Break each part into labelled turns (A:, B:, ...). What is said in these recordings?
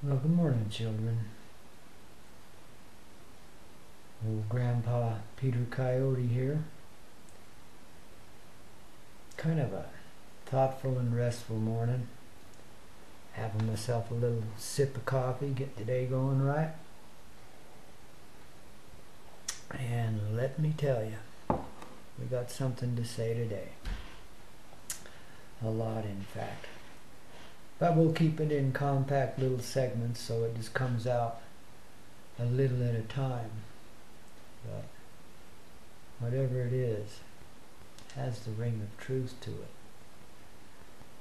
A: Well, good morning, children. Old Grandpa Peter Koyote here. Kind of a thoughtful and restful morning. Having myself a little sip of coffee, get the day going right. And let me tell you, we got something to say today. A lot, in fact. But we'll keep it in compact little segments so it just comes out a little at a time. But whatever it is, has the ring of truth to it.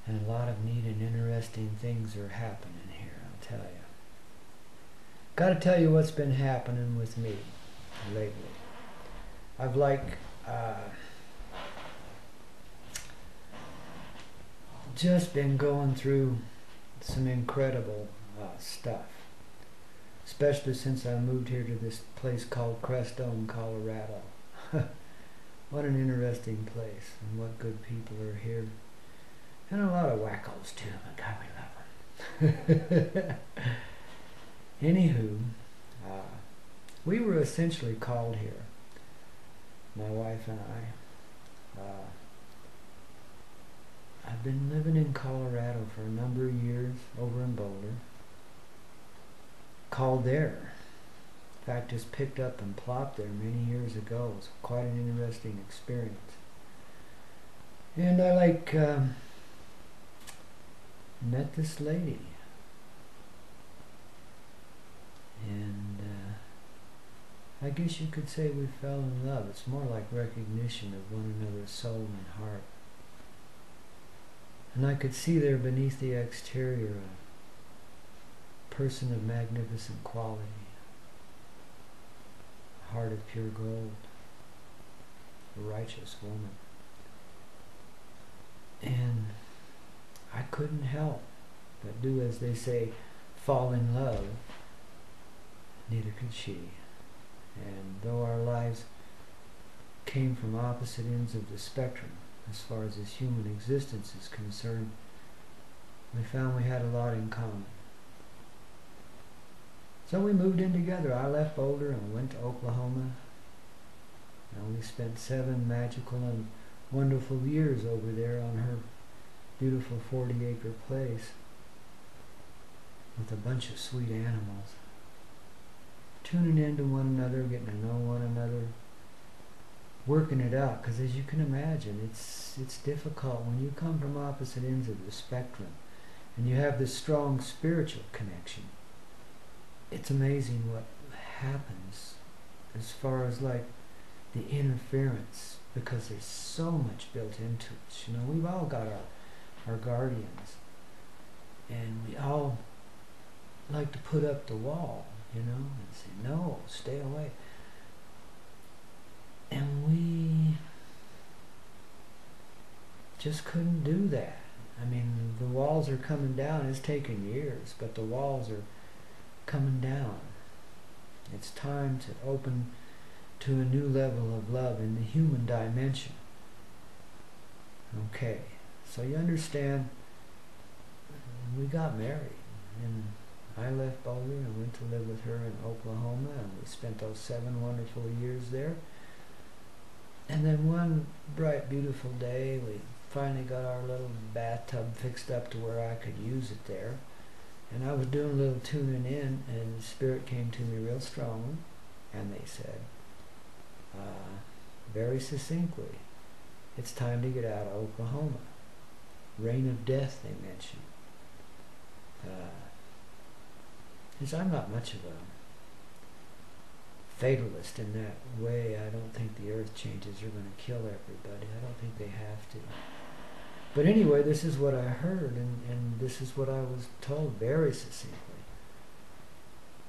A: And a lot of neat and interesting things are happening here, I'll tell you. Gotta tell you what's been happening with me lately. I've just been going through some incredible stuff. Especially since I moved here to this place called Crestone, Colorado. What an interesting place, and what good people are here. And a lot of wackos too, but God, we love them. Anywho, we were essentially called here, my wife and I. I've been living in Colorado for a number of years, over in Boulder. Called there. In fact, just picked up and plopped there many years ago. It was quite an interesting experience. And I met this lady. And I guess you could say we fell in love. It's more like recognition of one another's soul and heart. And I could see there beneath the exterior a person of magnificent quality, a heart of pure gold, a righteous woman. And I couldn't help but do, as they say, fall in love. Neither could she. And though our lives came from opposite ends of the spectrum, as far as this human existence is concerned, we found we had a lot in common. So we moved in together. I left Boulder and went to Oklahoma. And we spent 7 magical and wonderful years over there on her beautiful 40-acre place with a bunch of sweet animals. Tuning into one another, getting to know one another, working it out, because as you can imagine, it's difficult when you come from opposite ends of the spectrum and you have this strong spiritual connection. It's amazing what happens as far as like the interference, because there's so much built into it. You know, we've all got our guardians, and we all like to put up the wall, you know, and say, no, stay away. And we just couldn't do that. I mean, the walls are coming down. It's taken years, but the walls are coming down. It's time to open to a new level of love in the human dimension. Okay, so you understand, we got married, and I left Boulder and went to live with her in Oklahoma, and we spent those 7 wonderful years there. And then one bright, beautiful day, we finally got our little bathtub fixed up to where I could use it there. And I was doing a little tuning in, and the Spirit came to me real strongly, and they said, very succinctly, it's time to get out of Oklahoma. Reign of death, they mentioned. Because I'm not much of a fatalist in that way. I don't think the earth changes are going to kill everybody. I don't think they have to. But anyway, this is what I heard, and this is what I was told very succinctly.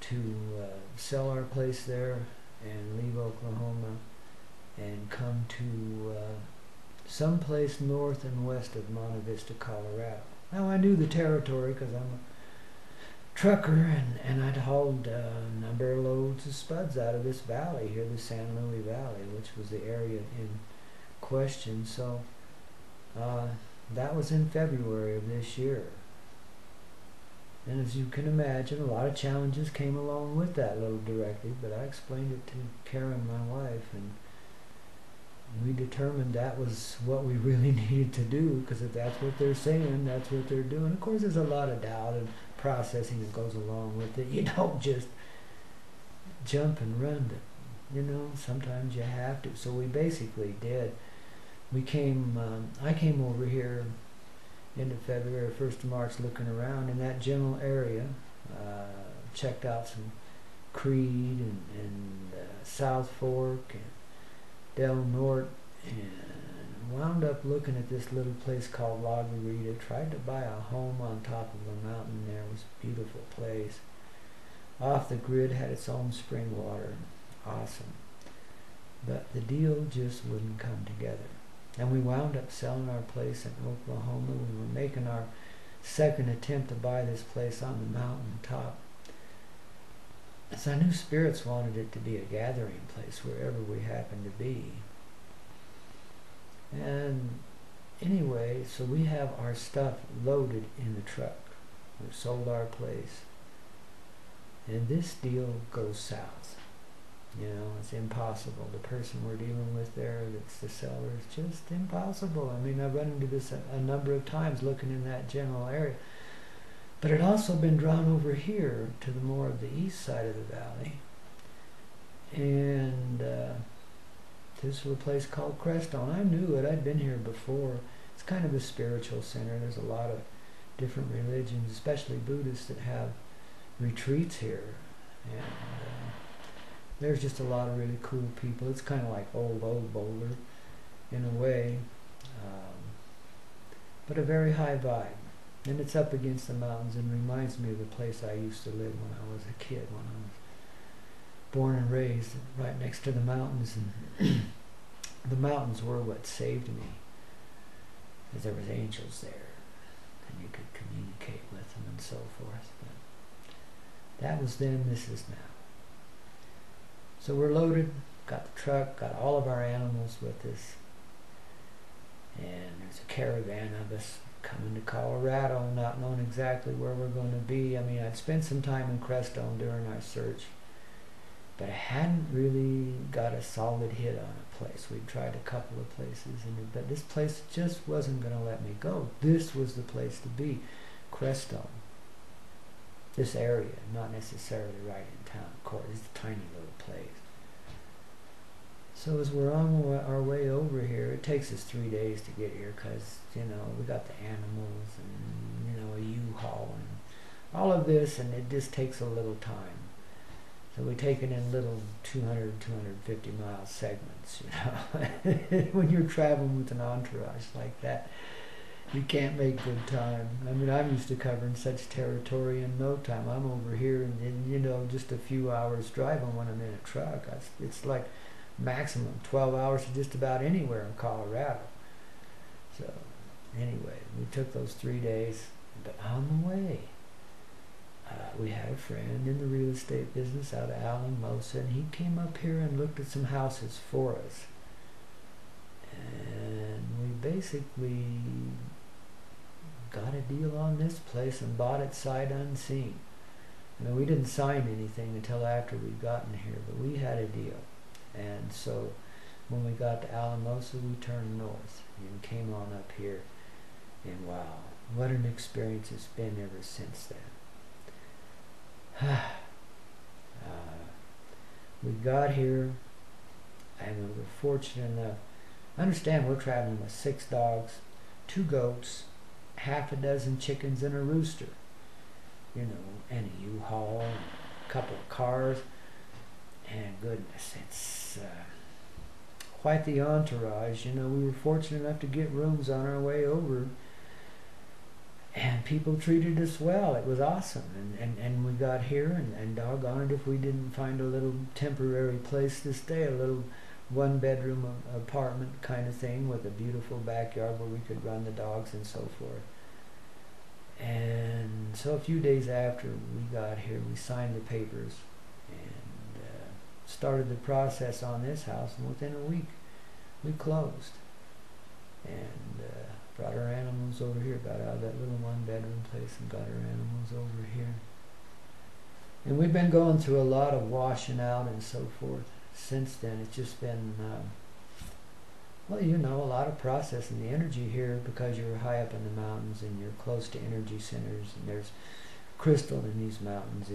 A: To sell our place there and leave Oklahoma and come to some place north and west of Monte Vista, Colorado. Now, I knew the territory because I'm a trucker, and I'd hauled a number of loads of spuds out of this valley here, the San Luis Valley, which was the area in question. So that was in February of this year. And as you can imagine, a lot of challenges came along with that little directive, but I explained it to Karen, my wife, and we determined that was what we really needed to do, because if that's what they're saying, that's what they're doing. Of course, there's a lot of doubt and processing that goes along with it. You don't just jump and run to, sometimes you have to. So we basically did. I came over here end of February, 1st of March, looking around in that general area, checked out some Creed and South Fork and Del Norte, and wound up looking at this little place called La Garita. Tried to buy a home on top of a mountain there. It was a beautiful place. Off the grid, had its own spring water. Awesome. But the deal just wouldn't come together. And we wound up selling our place in Oklahoma. We were making our second attempt to buy this place on the mountain top. So I knew spirits wanted it to be a gathering place wherever we happened to be. And anyway, so we have our stuff loaded in the truck. We sold our place. And this deal goes south. It's impossible. The person we're dealing with there, that's the seller, is just impossible. I mean, I've run into this a number of times looking in that general area. But it also been drawn over here to the more of the east side of the valley. And this was a place called Crestone. I knew it. I'd been here before. It's kind of a spiritual center. There's a lot of different religions, especially Buddhists, that have retreats here. And there's just a lot of really cool people. It's kind of like old Boulder in a way, but a very high vibe. And it's up against the mountains and reminds me of the place I used to live when I was a kid, when I was born and raised right next to the mountains. And the mountains were what saved me, because there was angels there and you could communicate with them and so forth. But that was then, this is now. So we're loaded, got the truck, got all of our animals with us, and there's a caravan of us coming to Colorado, not knowing exactly where we're going to be. I mean, I'd spent some time in Crestone during our search, but I hadn't really got a solid hit on a place. We'd tried a couple of places, but this place just wasn't going to let me go. This was the place to be, Crestone. This area, not necessarily right in town, of course. It's a tiny little place. So as we're on our way over here, it takes us 3 days to get here, because, we got the animals and, a U-Haul and all of this, and it just takes a little time. So we take it in little 200, 250 mile segments, When you're traveling with an entourage like that, you can't make good time. I mean, I'm used to covering such territory in no time. I'm over here in just a few hours driving when I'm in a truck. It's like maximum 12 hours to just about anywhere in Colorado. So anyway, we took those 3 days, but on the way, we had a friend in the real estate business out of Alamosa, and he came up here and looked at some houses for us. And we basically got a deal on this place and bought it sight unseen. I mean, we didn't sign anything until after we'd gotten here, but we had a deal. And so when we got to Alamosa, we turned north and came on up here. And wow, what an experience it's been ever since then. We got here, and we were fortunate enough. Understand, we're traveling with 6 dogs, 2 goats, half a dozen chickens, and a rooster, and a U-Haul, and a couple of cars, and goodness, it's quite the entourage. We were fortunate enough to get rooms on our way over, and people treated us well. It was awesome, and we got here, and doggone it if we didn't find a little temporary place to stay, a little 1-bedroom apartment kind of thing with a beautiful backyard where we could run the dogs and so forth. And so a few days after we got here, we signed the papers and started the process on this house, and within a week we closed. And Brought our animals over here, got out of that little one-bedroom place and got our animals over here. And we've been going through a lot of washing out and so forth since then. It's just been, well, you know, a lot of processing. The energy here, because you're high up in the mountains and you're close to energy centers and there's crystal in these mountains,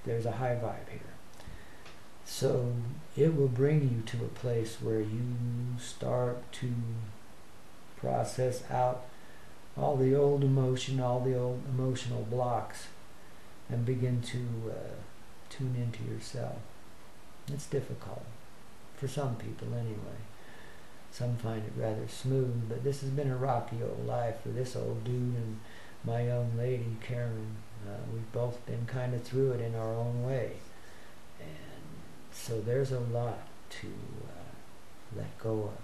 A: there's a high vibe here. So it will bring you to a place where you start to process out all the old emotion, all the old emotional blocks, and begin to tune into yourself. It's difficult, for some people anyway. Some find it rather smooth, but this has been a rocky old life for this old dude and my young lady, Karen. We've both been kind of through it in our own way. And so there's a lot to let go of.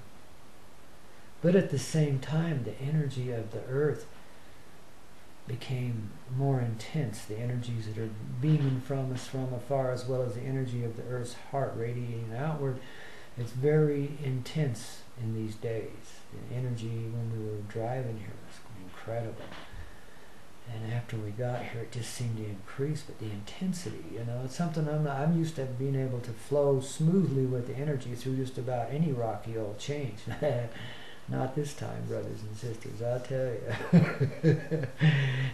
A: But at the same time, the energy of the earth became more intense. The energies that are beaming from us from afar, as well as the energy of the earth's heart radiating outward, it's very intense in these days. The energy when we were driving here was incredible. And after we got here, it just seemed to increase, but the intensity, you know, it's something I'm used to being able to flow smoothly with the energy through just about any rocky old change. Not this time, brothers and sisters, I'll tell you.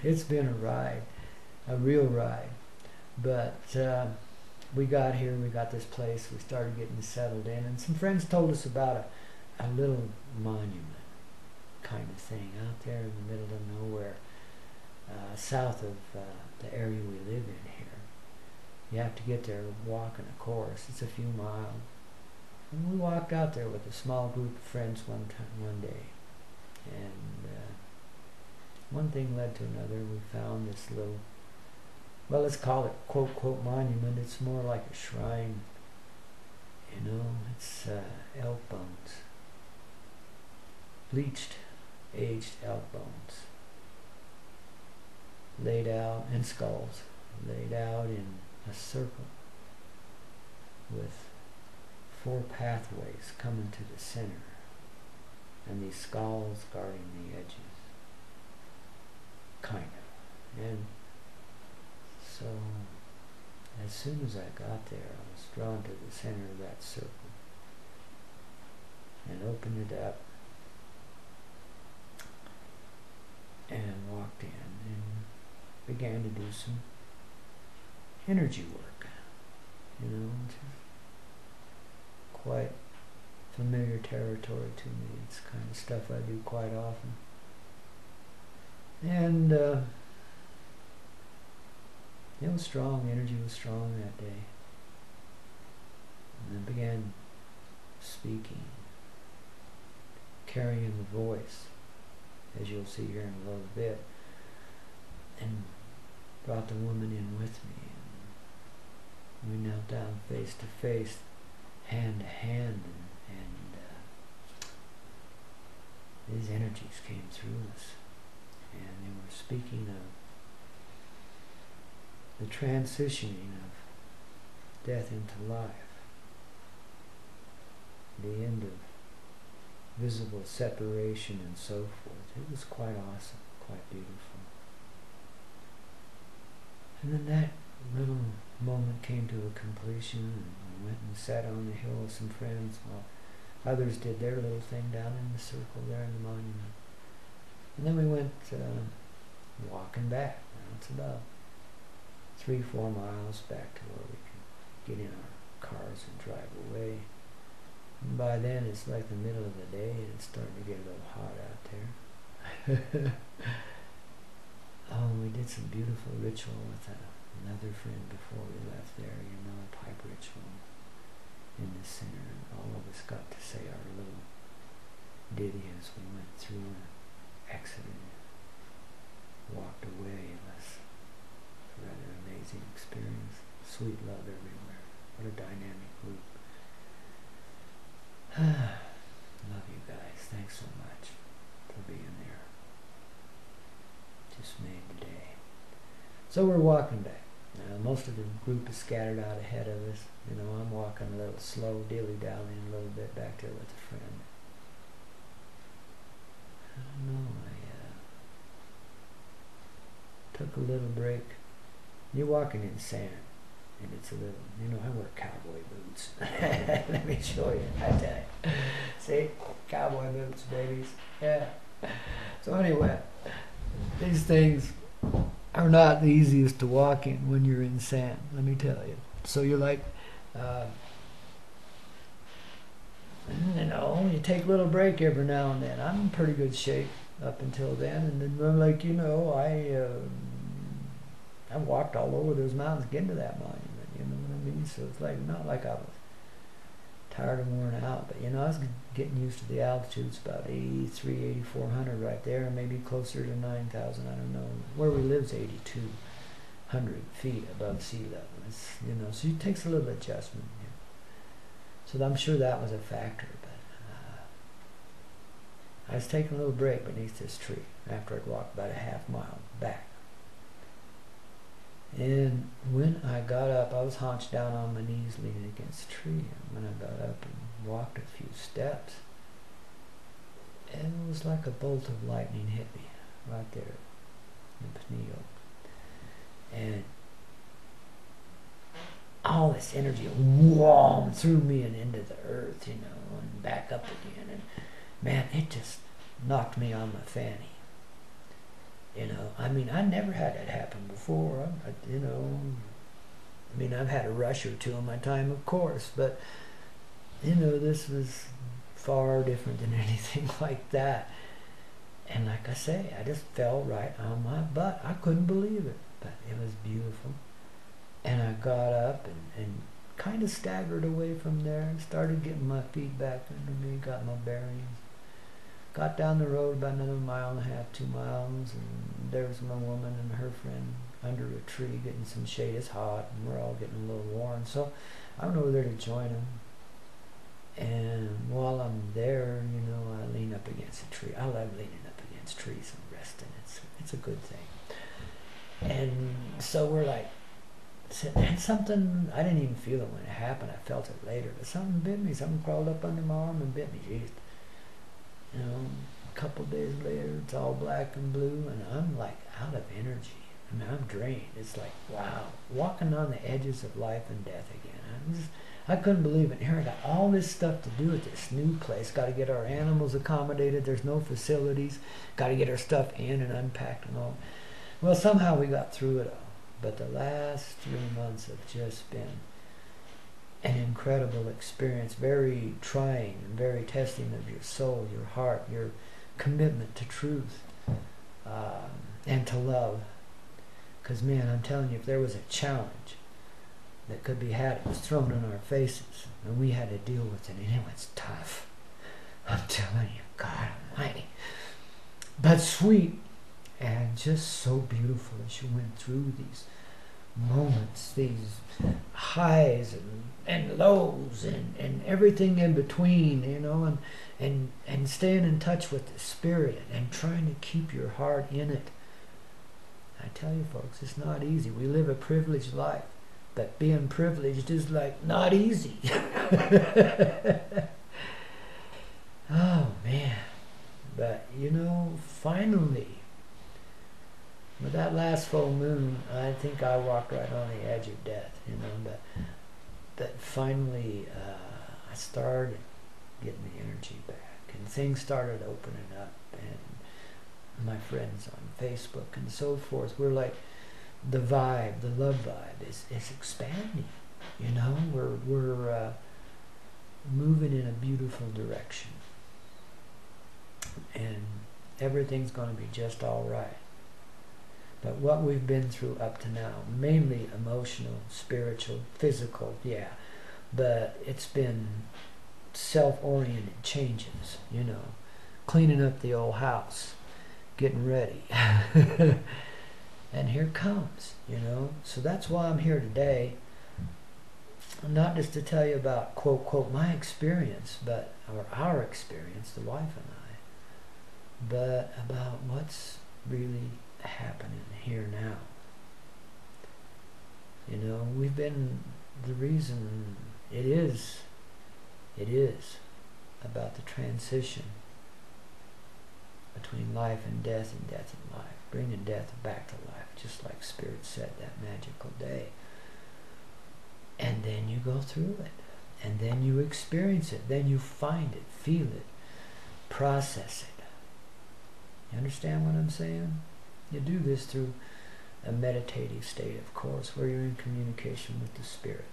A: It's been a ride, a real ride. But we got here, we got this place, we started getting settled in, and some friends told us about a little monument kind of thing out there in the middle of nowhere, south of the area we live in here. You have to get there walking, of course. It's a few miles. And we walked out there with a small group of friends one day, and one thing led to another. We found this little, well, let's call it quote quote monument. It's more like a shrine, you know. It's elk bones, bleached, aged elk bones, laid out, and skulls laid out in a circle with 4 pathways coming to the center, and these skulls guarding the edges, kind of. And so as soon as I got there, I was drawn to the center of that circle and opened it up and walked in and began to do some energy work, you know. Quite familiar territory to me. It's kind of stuff I do quite often. And it was strong, energy was strong that day. And I began speaking, carrying the voice, as you'll see here in a little bit, and brought the woman in with me. And we knelt down face to face, hand to hand, and these energies came through us, and they were speaking of the transitioning of death into life, the end of visible separation and so forth. It was quite awesome, quite beautiful. And then that little moment came to a completion, and we went and sat on the hill with some friends while others did their little thing down in the circle there in the monument. And then we went walking back. Now it's about 3-4 miles back to where we can get in our cars and drive away. And by then it's like the middle of the day and it's starting to get a little hot out there. Oh, we did some beautiful ritual with another friend before we left there, you know, a pipe ritual in the center. And all of us got to say our little ditty as we went through and exited, walked away. It was a rather amazing experience. Sweet love everywhere. What a dynamic group. Love you guys. Thanks so much for being there. Just made the day. So we're walking back. Most of the group is scattered out ahead of us. You know, I'm walking a little slow, dilly-dallying a little bit back there with a friend. don't know. I took a little break. You're walking in sand, and it's a little, I wear cowboy boots. Let me show you, I tell you. See, cowboy boots, babies. Yeah. So anyway, these things are not the easiest to walk in when you're in sand, let me tell you. So you're like, you take a little break every now and then. I'm in pretty good shape up until then, and then I'm like, I walked all over those mountains getting to that monument, you know what I mean? So it's like, not like I was tired and worn out, but I was getting used to the altitudes, about 8,400 right there, and maybe closer to 9,000, I don't know. Where we live is 8,200 feet above sea level. It's, so it takes a little adjustment. So I'm sure that was a factor, but I was taking a little break beneath this tree after I'd walked about a half mile back. And when I got up, I was hunched down on my knees leaning against the tree. And when I got up and walked a few steps, it was like a bolt of lightning hit me right there in the pineal. And all this energy whoom, threw me and into the earth, and back up again. And man, it just knocked me on my fanny. I never had that happen before. I've had a rush or two in my time, of course, but, this was far different than anything like that. And like I say, I just fell right on my butt. I couldn't believe it, but it was beautiful. And I got up and kind of staggered away from there and started getting my feet back under me, got my bearings. Got down the road about another 1.5 miles, 2 miles, and there was my woman and her friend under a tree getting some shade. It's hot, and we're all getting a little warm. So I went over there to join them. And while I'm there, I lean up against a tree. I love leaning up against trees and resting. It's a good thing. And so we're like, and something, I didn't even feel it when it happened. I felt it later, but something bit me. Something crawled up under my arm and bit me. Jeez. A couple days later, it's all black and blue, and I'm like out of energy. I'm drained. It's like, wow, walking on the edges of life and death again. I couldn't believe it. Here I got all this stuff to do at this new place. Got to get our animals accommodated. There's no facilities. Got to get our stuff in and unpacked and all. Well, somehow we got through it all. But the last 3 months have just been an incredible experience, very trying and very testing of your soul, your heart, your commitment to truth, and to love. Because, man, I'm telling you, if there was a challenge that could be had, it was thrown in our faces, and we had to deal with it, and it was tough. I'm telling you, God Almighty. But sweet, and just so beautiful as you went through these moments, these highs and lows and everything in between, and staying in touch with the spirit and trying to keep your heart in it. I tell you folks, it's not easy. We live a privileged life, but being privileged is like not easy. Oh man. But finally, with that last full moon, I think I walked right on the edge of death, but finally I started getting the energy back, and things started opening up, and my friends on Facebook and so forth, we're like, the vibe, the love vibe is expanding, we're moving in a beautiful direction, and everything's going to be just all right. But what we've been through up to now, mainly emotional, spiritual, physical, yeah, but it's been self-oriented changes, cleaning up the old house, getting ready. And here it comes, So that's why I'm here today, not just to tell you about, quote, quote, my experience, or our experience, the wife and I, but about what's really happening here now. We've been, the reason it is about the transition between life and death and life, bringing death back to life, just like Spirit said that magical day. And then you go through it, and then you experience it, then you find it, feel it, process it. You understand what I'm saying? You do this through a meditative state, of course, where you're in communication with the Spirit,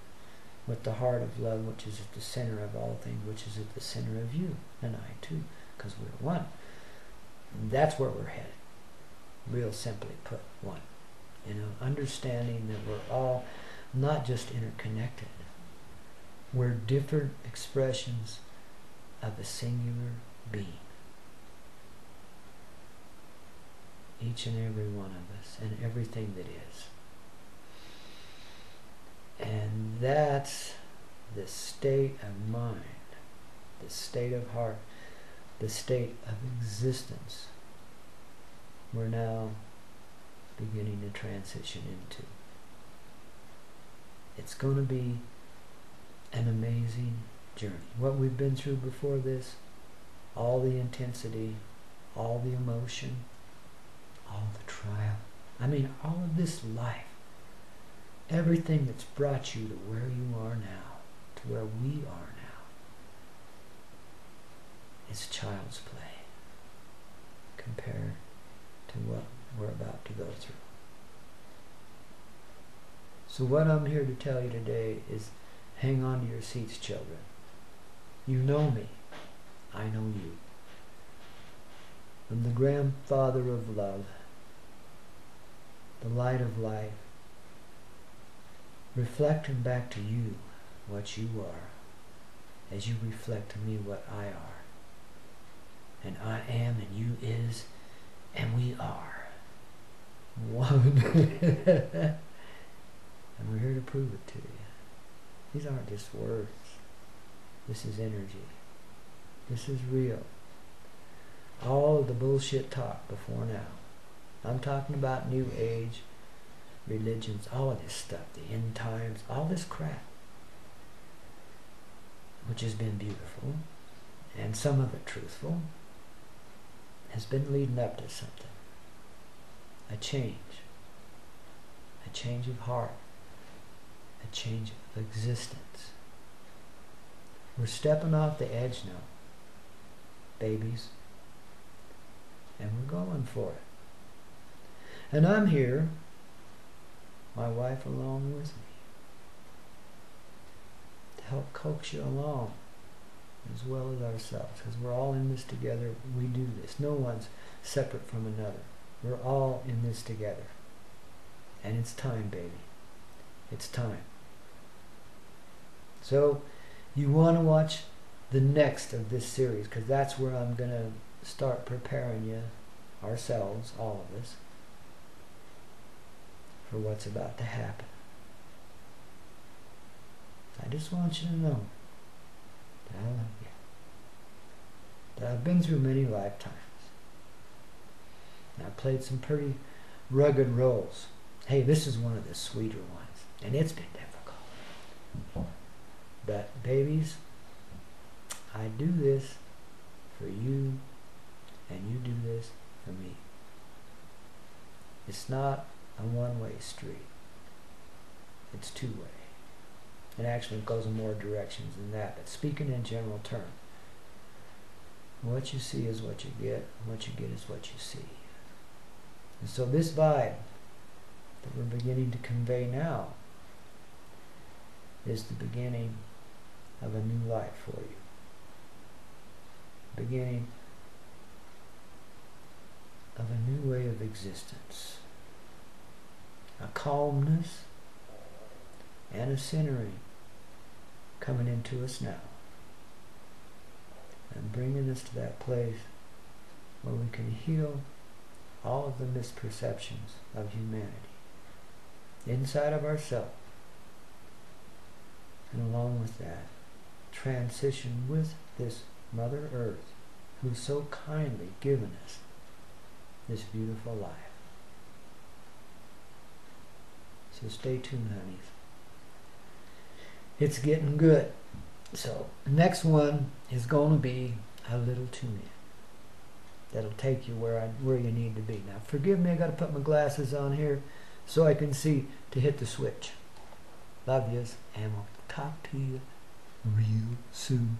A: with the heart of love, which is at the center of all things, which is at the center of you and I too, because we're one. And that's where we're headed. Real simply put, one. You know, understanding that we're all not just interconnected. We're different expressions of a singular being. Each and every one of us, and everything that is. And that's the state of mind, the state of heart, the state of existence we're now beginning to transition into. It's going to be an amazing journey. What we've been through before this, all the intensity, all the emotion, all the trial, I mean, all of this life, everything that's brought you to where you are now, to where we are now, is child's play compared to what we're about to go through. So what I'm here to tell you today is hang on to your seats, children. You know me. I know you. I'm the grandfather of love, the light of life, reflecting back to you what you are, as you reflect to me what I are. And I am, and you is, and we are one. And we're here to prove it to you. These aren't just words. This is energy. This is real. All of the bullshit talk before now. I'm talking about New Age, religions, all of this stuff, the end times, all this crap, which has been beautiful, and some of it truthful, has been leading up to something. A change of heart, a change of existence. We're stepping off the edge now, babies, and we're going for it. And I'm here, my wife along with me, to help coax you along, as well as ourselves, because we're all in this together. We do this. No one's separate from another. We're all in this together. And it's time, baby. It's time. So, you want to watch the next of this series, because that's where I'm going to start preparing you, ourselves, all of us, for what's about to happen. I just want you to know that I love you. That I've been through many lifetimes. And I've played some pretty rugged roles. Hey, this is one of the sweeter ones. And it's been difficult. But babies, I do this for you, and you do this for me. It's not a one-way street. It's two-way. It actually goes in more directions than that. But speaking in general terms, what you see is what you get, and what you get is what you see. And so this vibe that we're beginning to convey now is the beginning of a new life for you. Beginning of a new way of existence. A calmness and a centering coming into us now. And bringing us to that place where we can heal all of the misperceptions of humanity inside of ourselves. And along with that, transition with this Mother Earth, who's so kindly given us this beautiful life. So stay tuned, honeys. It's getting good. So next one is going to be a little tune-in. that'll take you where you need to be. Now, forgive me, I got to put my glasses on here so I can see to hit the switch. Love yous, and we'll talk to you real soon.